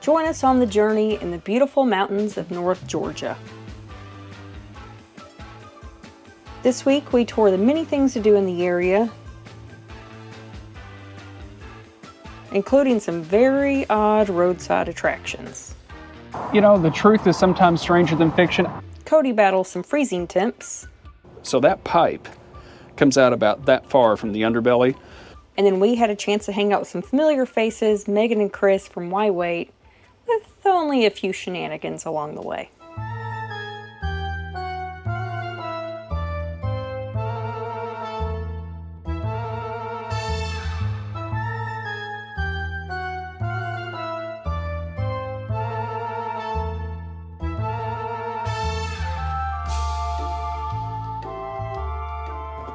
Join us on the journey in the beautiful mountains of North Georgia. This week we tour the many things to do in the area, including some very odd roadside attractions. You know, the truth is sometimes stranger than fiction. Cody battles some freezing temps. So that pipe comes out about that far from the underbelly. And then we had a chance to hang out with some familiar faces, Megan and Chris from Why Wait, with only a few shenanigans along the way.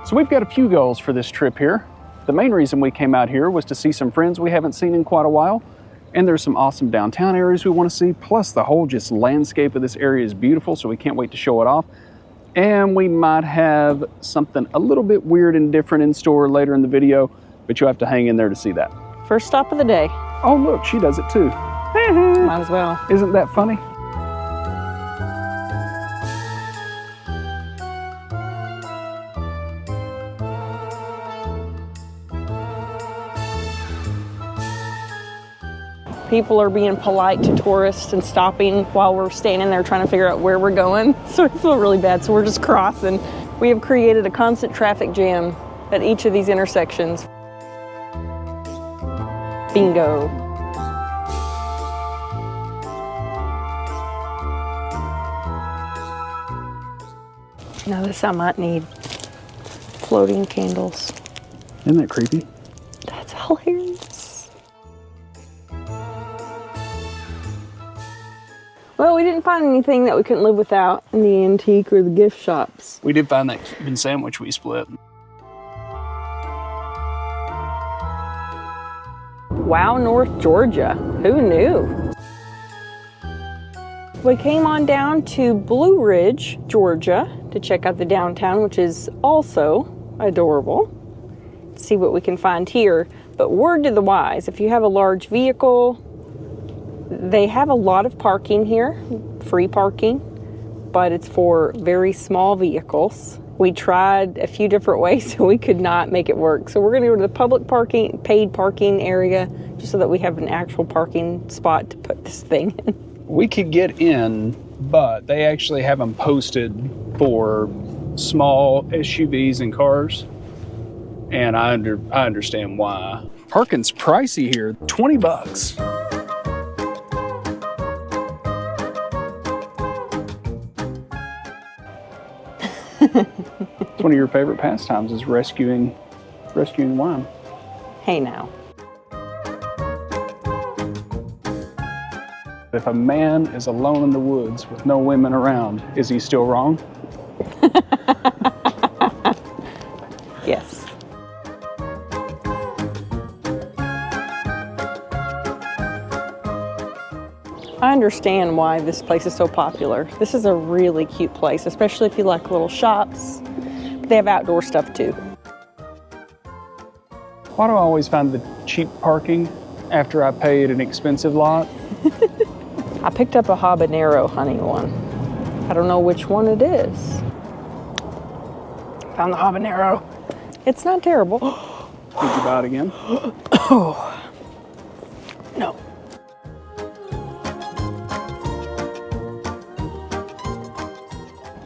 So we've got a few goals for this trip here. The main reason we came out here was to see some friends we haven't seen in quite a while. And there's some awesome downtown areas we want to see. Plus the whole just landscape of this area is beautiful, so we can't wait to show it off. And we might have something a little bit weird and different in store later in the video, but you'll have to hang in there to see that. First stop of the day. Oh look, she does it too. Might as well. Isn't that funny? People are being polite to tourists and stopping while we're standing there trying to figure out where we're going. So I feel really bad, so we're just crossing. We have created a constant traffic jam at each of these intersections. Bingo. Now this I might need floating candles. Isn't that creepy? That's hilarious. Well, we didn't find anything that we couldn't live without in the antique or the gift shops. We did find that Cuban sandwich we split. Wow, North Georgia. Who knew? We came on down to Blue Ridge, Georgia to check out the downtown, which is also adorable. Let's see what we can find here. But word to the wise, if you have a large vehicle, they have a lot of parking here, free parking, but it's for very small vehicles. We tried a few different ways and we could not make it work. So we're gonna go to the public parking, paid parking area, just so that we have an actual parking spot to put this thing in. We could get in, but they actually have them posted for small SUVs and cars. And I understand why. Parking's pricey here, 20 bucks. One of your favorite pastimes is rescuing wine. Hey now. If a man is alone in the woods with no women around, is he still wrong? Yes. I understand why this place is so popular. This is a really cute place, especially if you like little shops. But they have outdoor stuff too. Why do I always find the cheap parking after I pay at an expensive lot? I picked up a habanero honey one. I don't know which one it is. Found the habanero. It's not terrible. Did you buy it again? Oh, no.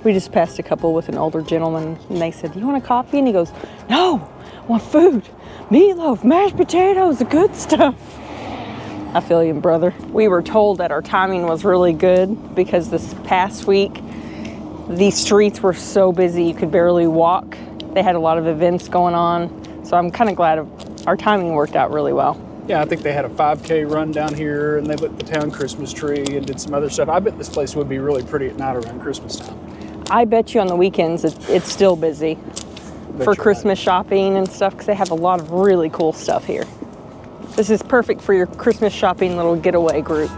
We just passed a couple with an older gentleman and they said, "Do you want a coffee?" And he goes, "No, I want food. Meatloaf, mashed potatoes, the good stuff." I feel you, brother. We were told that our timing was really good because this past week, these streets were so busy you could barely walk. They had a lot of events going on. So I'm kind of glad our timing worked out really well. Yeah, I think they had a 5K run down here and they lit the town Christmas tree and did some other stuff. I bet this place would be really pretty at night around Christmas time. I bet you on the weekends it's still busy for Christmas shopping and stuff because they have a lot of really cool stuff here. This is perfect for your Christmas shopping little getaway group.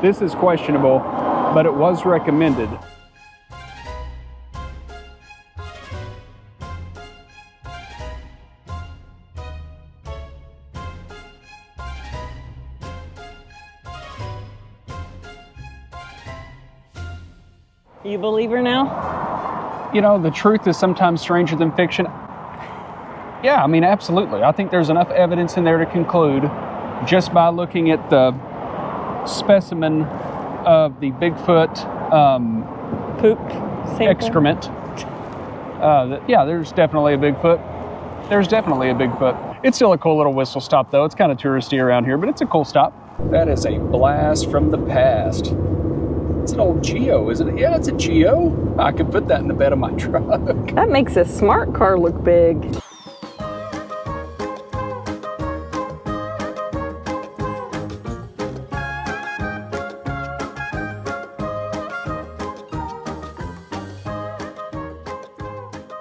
This is questionable, but it was recommended. You a believer now? You know, the truth is sometimes stranger than fiction. Yeah, I mean, absolutely. I think there's enough evidence in there to conclude, just by looking at the specimen of the Bigfoot Poop sample? excrement. Yeah, there's definitely a Bigfoot. There's definitely a Bigfoot. It's still a cool little whistle stop, though. It's kind of touristy around here, but it's a cool stop. That is a blast from the past. It's an old Geo, isn't it? Yeah, it's a Geo. I could put that in the bed of my truck. That makes a smart car look big.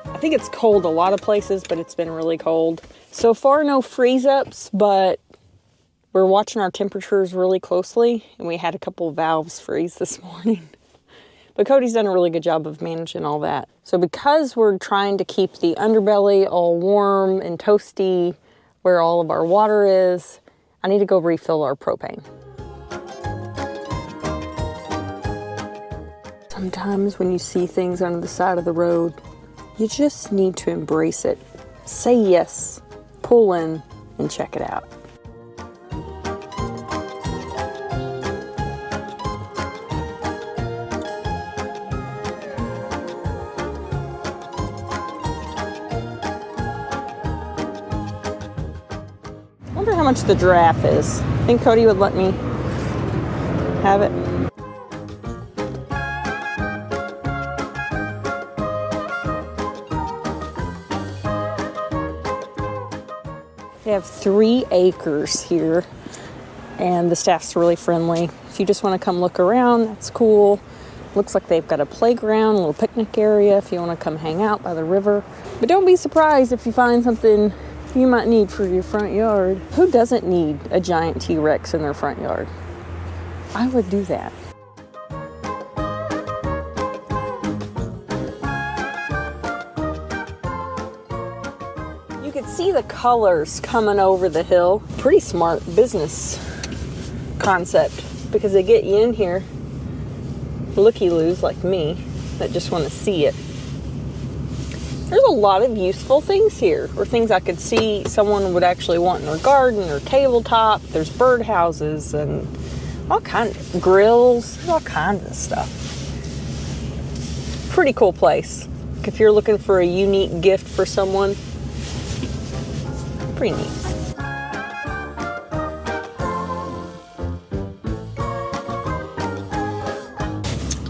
I think it's cold a lot of places, but it's been really cold. So far, no freeze-ups, but we're watching our temperatures really closely, and we had a couple of valves freeze this morning. But Cody's done a really good job of managing all that. So because we're trying to keep the underbelly all warm and toasty where all of our water is, I need to go refill our propane. Sometimes when you see things under the side of the road, you just need to embrace it. Say yes, pull in, and check it out. I wonder how much the giraffe is. Think Cody would let me have it? They have 3 acres here, and the staff's really friendly. If you just want to come look around, that's cool. Looks like they've got a playground, a little picnic area if you want to come hang out by the river. But don't be surprised if you find something you might need for your front yard. Who doesn't need a giant T-Rex in their front yard? I would do that. You could see the colors coming over the hill. Pretty smart business concept, because they get you in here, looky-loos like me, that just want to see it. There's a lot of useful things here, or things I could see someone would actually want in their garden or tabletop. There's birdhouses and all kinds of grills, all kinds of stuff. Pretty cool place. If you're looking for a unique gift for someone, pretty neat.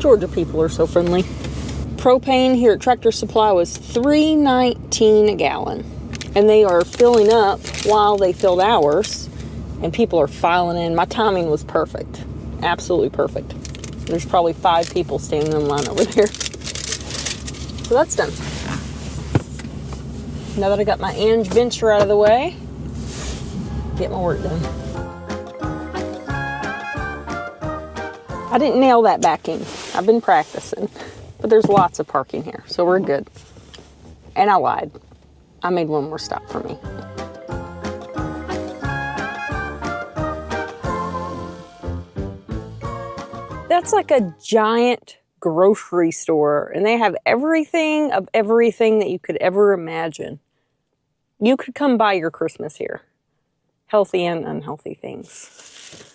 Georgia people are so friendly. Propane here at Tractor Supply was $3.19 a gallon, and they are filling up while they filled ours, and people are filing in. My timing was perfect, absolutely perfect. There's probably 5 people standing in line over there. So that's done. Now that I got my Ange Venture out of the way, get my work done. I didn't nail that backing. I've been practicing. But there's lots of parking here, so we're good. And I lied. I made one more stop for me. That's like a giant grocery store, and they have everything of everything that you could ever imagine. You could come buy your Christmas here. Healthy and unhealthy things.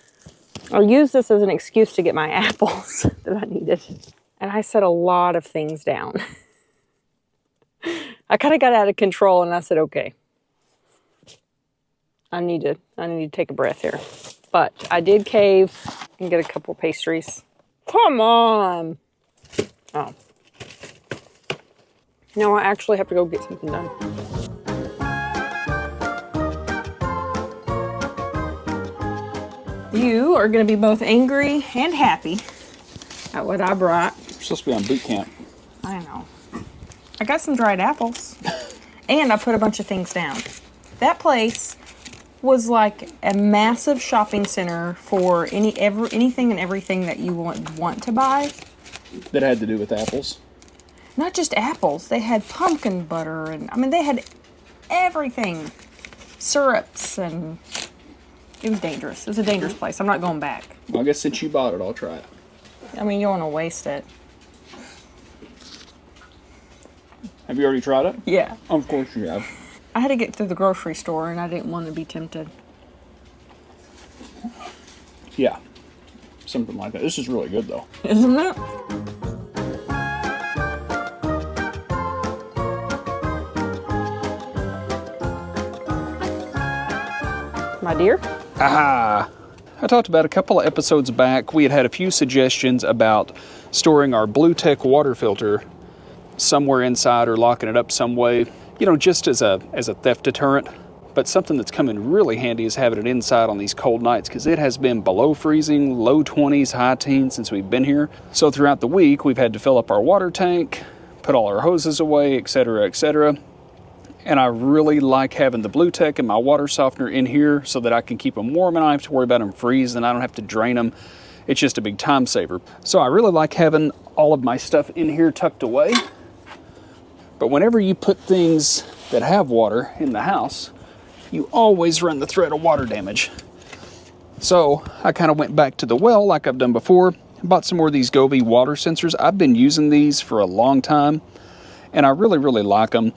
I'll use this as an excuse to get my apples that I needed. And I set a lot of things down. I kind of got out of control, and I said, okay, I need to take a breath here. But I did cave and get a couple pastries. Come on. Oh. No, I actually have to go get something done. You are going to be both angry and happy at what I brought. We're supposed to be on boot camp. I know. I got some dried apples. And I put a bunch of things down. That place was like a massive shopping center for anything and everything that you want to buy. That had to do with apples? Not just apples. They had pumpkin butter, and I mean, they had everything. Syrups, and it was dangerous. It was a dangerous place. I'm not going back. Well, I guess since you bought it, I'll try it. I mean, you don't want to waste it. Have you already tried it? Yeah. Of course you have. I had to get through the grocery store and I didn't want to be tempted. Yeah. Something like that. This is really good though. Isn't it? My dear? Aha! I talked about a couple of episodes back, we had a few suggestions about storing our Blue Tech water filter somewhere inside or locking it up some way, you know, just as a theft deterrent. But something that's come in really handy is having it inside on these cold nights, because it has been below freezing, low 20s, high teens since we've been here. So throughout the week, we've had to fill up our water tank, put all our hoses away, etc., etc. And I really like having the Blue Tech and my water softener in here so that I can keep them warm and I don't have to worry about them freezing and I don't have to drain them. It's just a big time saver. So I really like having all of my stuff in here tucked away. But whenever you put things that have water in the house, you always run the threat of water damage. So I kind of went back to the well like I've done before, bought some more of these GROOVY water sensors. I've been using these for a long time and I really, really like them.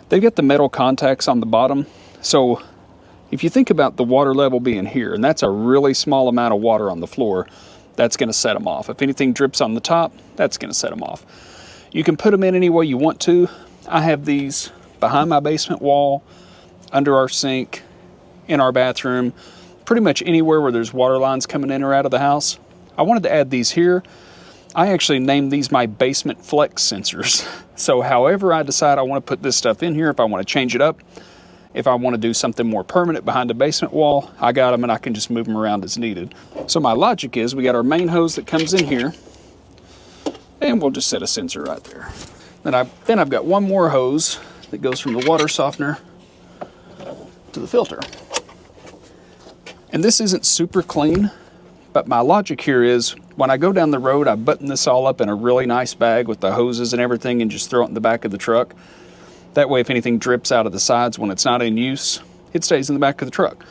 They've got the metal contacts on the bottom. So if you think about the water level being here, and that's a really small amount of water on the floor, that's going to set them off. If anything drips on the top, that's going to set them off. You can put them in any way you want to. I have these behind my basement wall, under our sink, in our bathroom, pretty much anywhere where there's water lines coming in or out of the house. I wanted to add these here. I actually named these my basement flex sensors. So however I decide I want to put this stuff in here, if I want to change it up, if I want to do something more permanent behind the basement wall, I got them and I can just move them around as needed. So my logic is we got our main hose that comes in here and we'll just set a sensor right there. Then I've got one more hose that goes from the water softener to the filter. And this isn't super clean, but my logic here is when I go down the road, I button this all up in a really nice bag with the hoses and everything and just throw it in the back of the truck. That way, if anything drips out of the sides when it's not in use, it stays in the back of the truck.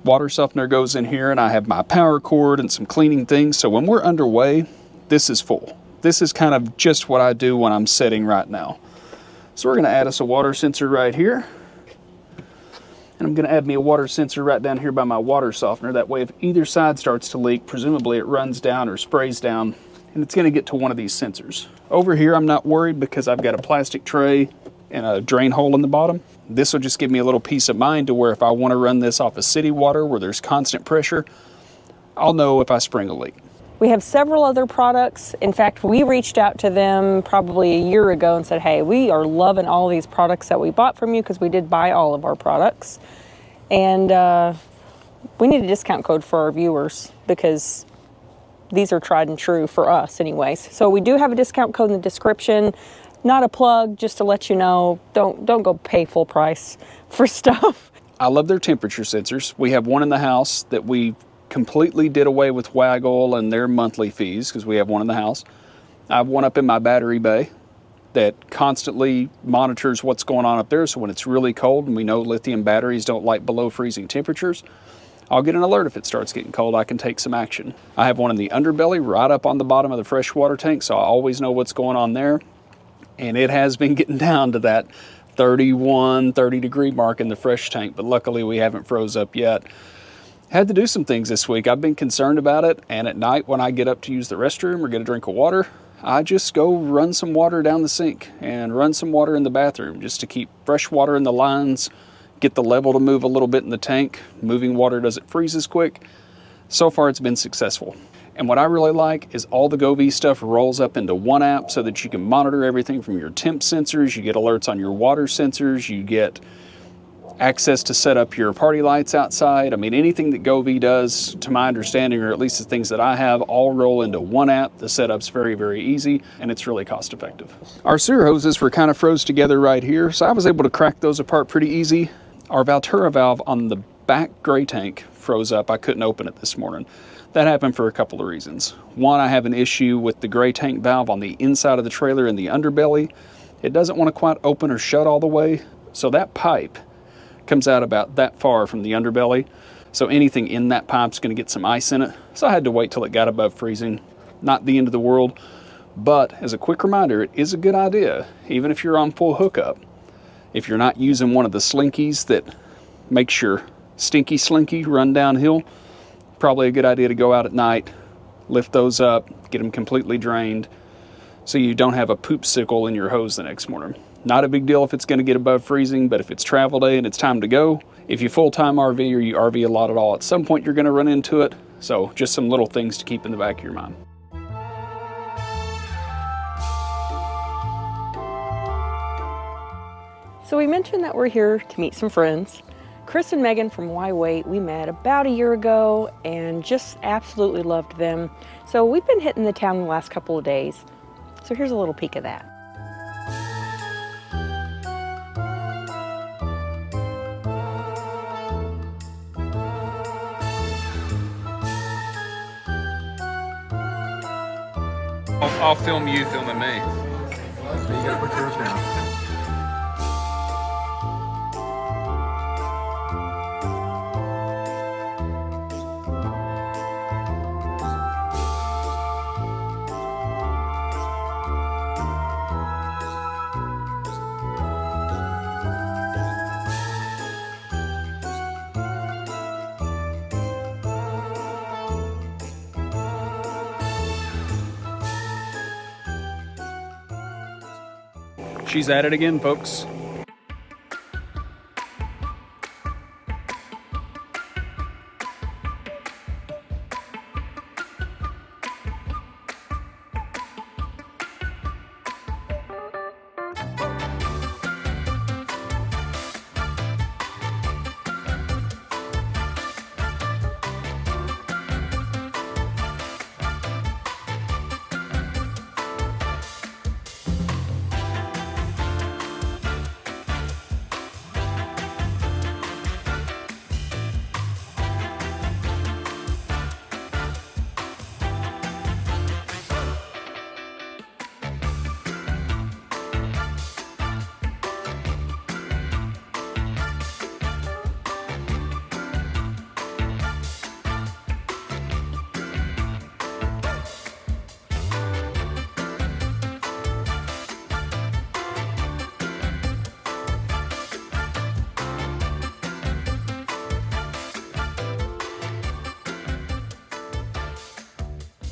Water softener goes in here and I have my power cord and some cleaning things. So when we're underway, this is full. This is kind of just what I do when I'm setting right now. So we're going to add us a water sensor right here. And I'm going to add me a water sensor right down here by my water softener. That way if either side starts to leak, presumably it runs down or sprays down and it's going to get to one of these sensors. Over here I'm not worried because I've got a plastic tray and a drain hole in the bottom. This will just give me a little peace of mind to where if I want to run this off of city water where there's constant pressure, I'll know if I spring a leak. We have several other products. In fact, we reached out to them probably a year ago and said, hey, we are loving all these products that we bought from you, because we did buy all of our products. And we need a discount code for our viewers because these are tried and true for us anyways. So we do have a discount code in the description. Not a plug, just to let you know, don't go pay full price for stuff. I love their temperature sensors. We have one in the house that we completely did away with Waggle and their monthly fees because we have one in the house. I have one up in my battery bay that constantly monitors what's going on up there. So when it's really cold, and we know lithium batteries don't like below freezing temperatures, I'll get an alert if it starts getting cold. I can take some action. I have one in the underbelly right up on the bottom of the freshwater tank, so I always know what's going on there. And it has been getting down to that 30 degree mark in the fresh tank, but luckily we haven't froze up yet. Had to do some things this week. I've been concerned about it, and at night when I get up to use the restroom or get a drink of water, I just go run some water down the sink and run some water in the bathroom just to keep fresh water in the lines, get the level to move a little bit in the tank. Moving water doesn't freeze as quick. So far it's been successful. And what I really like is all the GROOVY stuff rolls up into one app so that you can monitor everything from your temp sensors, you get alerts on your water sensors, you get access to set up your party lights outside. I mean, anything that GROOVY does, to my understanding, or at least the things that I have, all roll into one app. The setup's very, very easy, and it's really cost effective. Our sewer hoses were kind of froze together right here, so I was able to crack those apart pretty easy. Our Valtura valve on the back gray tank froze up. I couldn't open it this morning. That happened for a couple of reasons. One, I have an issue with the gray tank valve on the inside of the trailer in the underbelly. It doesn't want to quite open or shut all the way, so that pipe comes out about that far from the underbelly. So anything in that pipe's going to get some ice in it. So I had to wait till it got above freezing. Not the end of the world. But as a quick reminder, it is a good idea, even if you're on full hookup, if you're not using one of the slinkies that makes your stinky slinky run downhill, probably a good idea to go out at night, lift those up, get them completely drained, so you don't have a poopsicle in your hose the next morning. Not a big deal if it's going to get above freezing, but if it's travel day and it's time to go, if you full-time RV or you RV a lot at all, at some point you're going to run into it. So just some little things to keep in the back of your mind. So we mentioned that we're here to meet some friends. Chris and Megan from Why Wait, we met about a year ago and just absolutely loved them. So we've been hitting the town the last couple of days. So here's a little peek of that. I'll film you filming me. So you gotta put yours down. She's at it again, folks.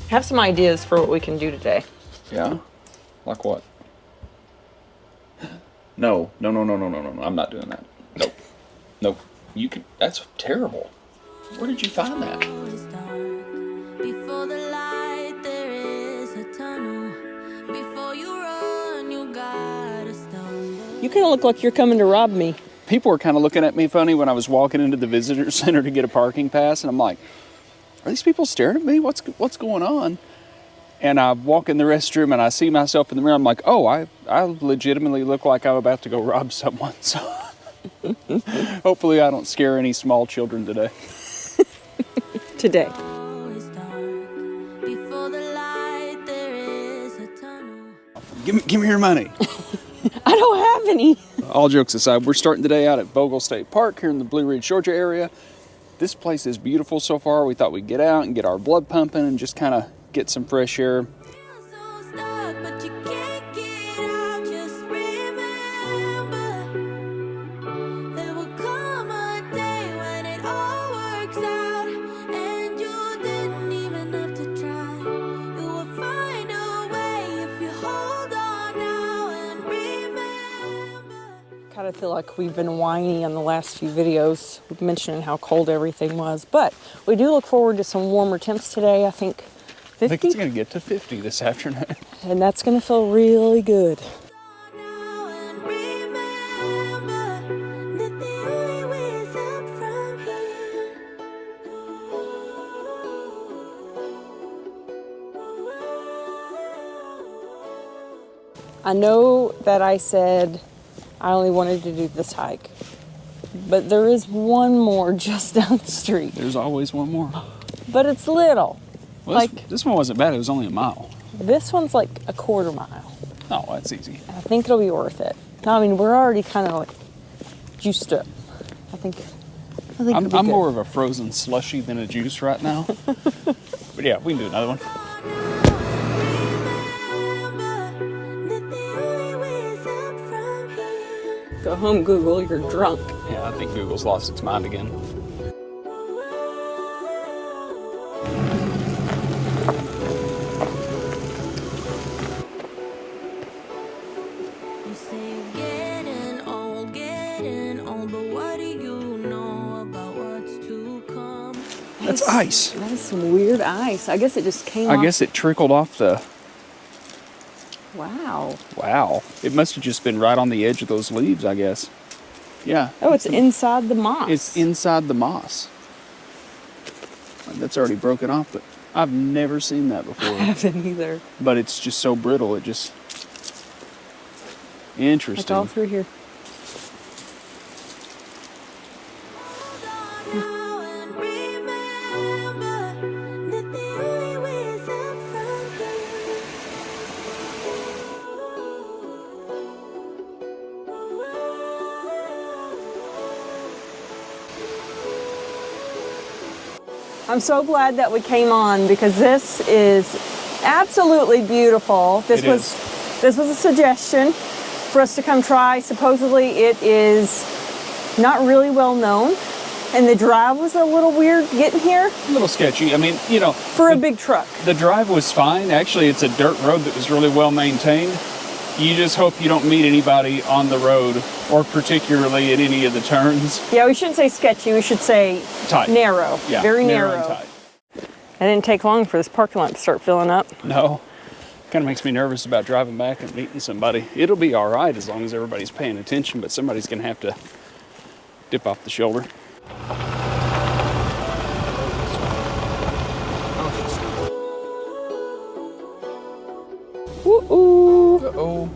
I have some ideas for what we can do today. Yeah? Like what? No. I'm not doing that. Nope. Nope. You could, that's terrible. Where did you find that? Before the light, there is a tunnel. Before you run, you gotta stumble. You kind of look like you're coming to rob me. People were kind of looking at me funny when I was walking into the visitor center to get a parking pass, and I'm like, are these people staring at me? What's going on? And I walk in the restroom and I see myself in the mirror. I'm like, oh, I legitimately look like I'm about to go rob someone. So hopefully I don't scare any small children today. Today. Always dark. Before the light, there is a tunnel. Give me your money. I don't have any. All jokes aside, we're starting the day out at Vogel State Park here in the Blue Ridge, Georgia area. This place is beautiful so far. We thought we'd get out and get our blood pumping and just kind of get some fresh air. So stuck, but you can't get out. Just remember, there will come a day when it all works out, and you didn't even have to try. You will find a way if you hold on now and remember. Kind of feel like we've been whiny on the last few videos, mentioning how cold everything was. But we do look forward to some warmer temps today. I think 50. I think it's going to get to 50 this afternoon. And that's going to feel really good. Now and remember that the only way is up from here. I know that I said I only wanted to do this hike, but there is one more just down the street. There's always one more. But it's little. Well, this one wasn't bad. It was only a mile. This one's like a quarter mile. Oh, that's easy. I think it'll be worth it. I mean, we're already kind of like juiced up. I think it'll be I'm good. more of a frozen slushy than a juice right now. But yeah, we can do another one. go home, Google. You're drunk. Yeah, I think Google's lost its mind again. You say you're getting old, but what do you know about what's to come? That's ice. That is some weird ice. I guess it just came off. I guess it trickled off the... Wow. Wow. It must have just been right on the edge of those leaves, I guess. Yeah. Oh, it's inside the moss. It's inside the moss. That's already broken off, but I've never seen that before. I haven't either. But it's just so brittle, it just... Interesting. It's all through here. Hold on now and remember that the only way is up from I'm so glad that we came on because this is absolutely beautiful. This was a suggestion for us to come try. Supposedly it is not really well known, and the drive was a little weird getting here A little sketchy. I mean, you know... for a big truck. The drive was fine. Actually, it's a dirt road that was really well maintained. You just hope you don't meet anybody on the road, or particularly at any of the turns. Yeah, we shouldn't say sketchy, we should say Tight. narrow. Yeah, Very narrow. and tight. It didn't take long for this parking lot to start filling up. No. Kind of makes me nervous about driving back and meeting somebody. It'll be all right as long as everybody's paying attention, but somebody's going to have to dip off the shoulder. Woo-oo. Uh-oh.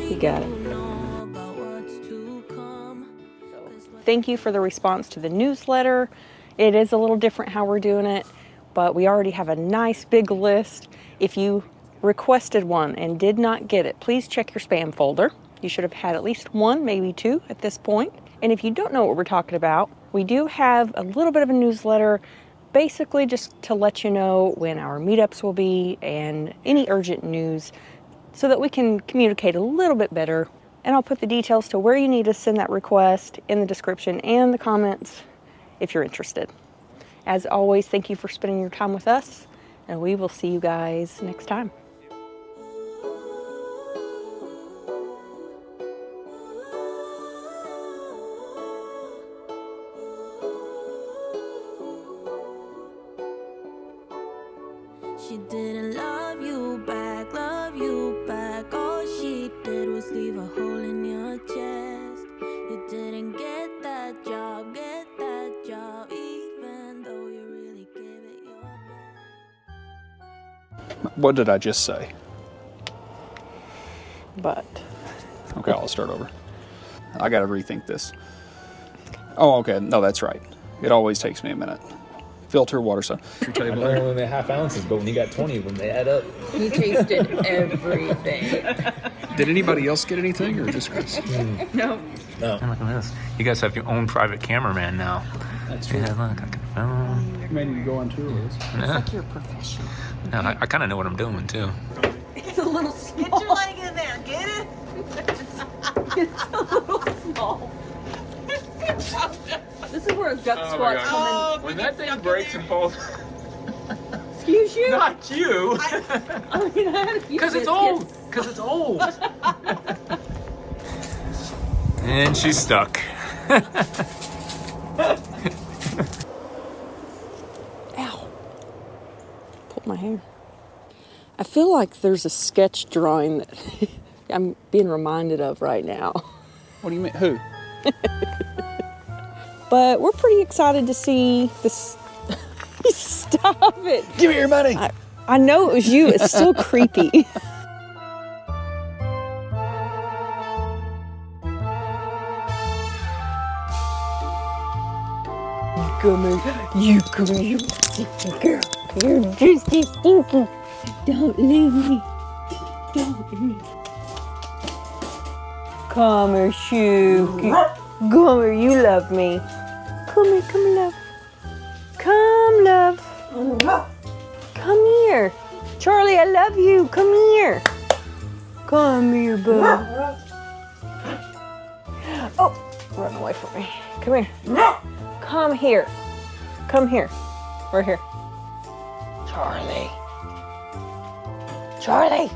You got it. Thank you for the response to the newsletter. It is a little different how we're doing it, but we already have a nice big list. If you requested one and did not get it, please check your spam folder. You should have had at least one, maybe two at this point. And if you don't know what we're talking about, we do have a little bit of a newsletter, basically just to let you know when our meetups will be and any urgent news so that we can communicate a little bit better. And I'll put the details to where you need to send that request in the description and the comments if you're interested. As always, thank you for spending your time with us, and we will see you guys next time. She didn't love you back, all she did was leave a hole in your chest. You didn't get that job, even though you really gave it your best. What did I just say? But Okay, I'll start over. I gotta rethink this. Oh, okay, no, that's right. It always takes me a minute. Filter, water, sun. I know when they're half ounces, but when you got 20 of them, they add up. he tasted everything. Did anybody else get anything, or just Chris? No. No. And look at this. You guys have your own private cameraman now. That's true. Yeah, look, I can film. Maybe you go on tour with us. Yeah. You're professional. No, I kind of know what I'm doing too. It's a little small. Get your leg in there, get it? It's a little small. This is where a duck squat's coming. When that thing breaks and falls, Excuse you? not you, I mean, I had a few because it's biscuits. old. Because it's old. And she's stuck. Ow. Pulled my hair. I feel like there's a sketch drawing that I'm being reminded of right now. What do you mean? Who? But we're pretty excited to see this. Stop it. Give me your money. I know it was you. It's still creepy. Come here. You come here, you stinky girl. You're just as stinky. Don't leave me. Don't leave me. Come here, Shuki. Come here, you love me. Come here, come love. Come, love. Come here. Charlie, I love you. Come here. Come here, bud. Oh, run away from me. Come here. Come here. Come here. Right here. Charlie. Charlie.